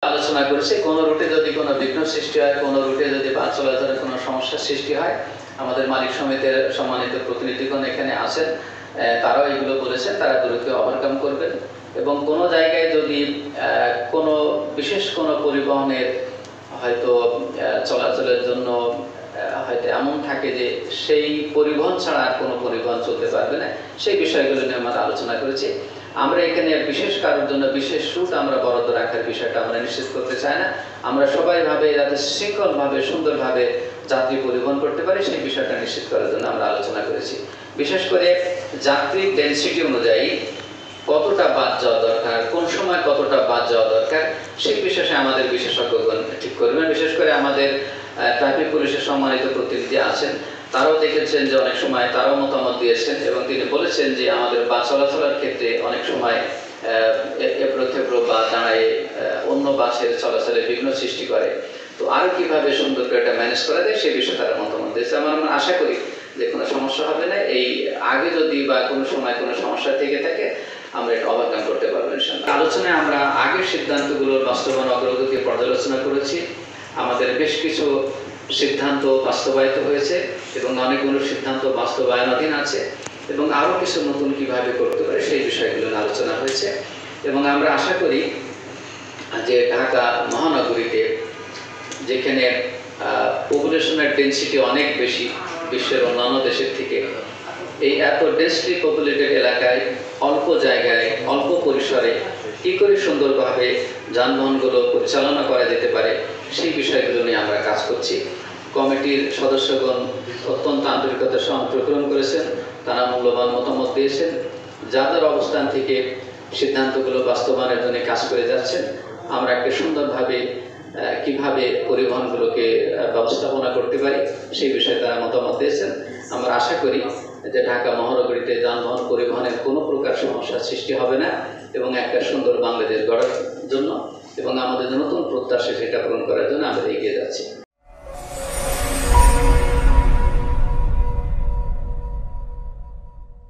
আলোচনা করেছে কোনো রুটে যদি কোনো বিঘ্ন সৃষ্টি হয়, কোনো রুটে যদি বাস চলাচলে কোনো সমস্যার সৃষ্টি হয়, আমাদের মালিক সমিতির সম্মানিত প্রতিনিধিগণ এখানে আছেন, তারাও এগুলো বলেছেন, তারা দ্রুত ওভারকাম করবেন। এবং কোনো জায়গায় যদি কোনো বিশেষ কোনো পরিবহনের হয়তো চলাচলের জন্য হয়তো এমন থাকে যে সেই পরিবহন ছাড়া আর কোনো পরিবহন চলতে পারবে না, সেই বিষয়গুলো নিয়ে আমরা আলোচনা করেছি। আমরা এখানে বিশেষ কারোর জন্য বিশেষ রুট আমরা বরাদ্দ রাখার বিষয়টা আমরা নিশ্চিত করতে চাই না। আমরা সবাই ভাবে যাতে শৃঙ্খলভাবে সুন্দরভাবে যাত্রী পরিবহন করতে পারি সেই বিষয়টা নিশ্চিত করার জন্য আমরা আলোচনা করেছি। বিশেষ করে যাত্রী ডেনসিটি অনুযায়ী কতটা বাদ যাওয়া দরকার, কোন সময় কতটা বাদ যাওয়া দরকার, সেই বিষয়ে আমাদের বিশেষজ্ঞগণ ঠিক করবেন। বিশেষ করে আমাদের ট্রাফিক পুলিশের সম্মানিত প্রতিনিধি আছেন, তারাও দেখেছেন যে অনেক সময় তারাও মতামত দিয়েছেন এবং তিনি বলেছেন যে আমাদের বাস চলাচলের ক্ষেত্রে অনেক সময় এবড়ো খেবড়ো বা দাঁড়ায় অন্য বাসের চলাচলে বিঘ্ন সৃষ্টি করে। তো আরও কীভাবে সুন্দর করে এটা ম্যানেজ করা যায় সেই বিষয়ে তারা মতামত দিয়েছে। আমরা আশা করি যে কোনো সমস্যা হবে না। এই আগে যদি বা কোনো সময় কোনো সমস্যা থেকে থাকে আমরা এটা ওভারকাম করতে পারবো ইনশাআল্লাহ। আলোচনায় আমরা আগের সিদ্ধান্তগুলোর বাস্তবায়ন অগ্রগতি পর্যালোচনা করেছি। আমাদের বেশ কিছু সিদ্ধান্ত বাস্তবায়িত হয়েছে এবং অনেকগুলো সিদ্ধান্ত বাস্তবায়নাধীন আছে এবং আরও কিছু নতুন কিভাবে করতে পারে সেই বিষয়গুলো আলোচনা হয়েছে। এবং আমরা আশা করি যে ঢাকা মহানগরীতে যেখানে পপুলেশনের ডেনসিটি অনেক বেশি বিশ্বের অন্যান্য দেশের থেকে, এই এত ডেন্সলি পপুলেটেড এলাকায় অল্প জায়গায় অল্প পরিসরে কী করে সুন্দরভাবে যানবাহনগুলো পরিচালনা করা যেতে পারে সেই বিষয়গুলো নিয়ে আমরা কাজ করছি। কমিটির সদস্যগণ অত্যন্ত আন্তরিকতার সঙ্গে অংশগ্রহণ করেছেন, তারা মূল্যবান মতামত দিয়েছেন, যাদের অবস্থান থেকে সিদ্ধান্তগুলো বাস্তবায়নের জন্য কাজ করে যাচ্ছেন। আমরা একটা সুন্দরভাবে কিভাবে পরিবহনগুলোকে ব্যবস্থাপনা করতে পারি সেই বিষয়ে তারা মতামত দিয়েছেন। আমরা আশা করি যে ঢাকা মহানগরীতে যানবাহন পরিবহনের কোনো প্রকার সমস্যার সৃষ্টি হবে না এবং একটা সুন্দর বাংলাদেশ গড়ার জন্য এবং আমাদের নতুন প্রত্যাশা সেটা পূরণ করার জন্য আমরা এগিয়ে যাচ্ছি।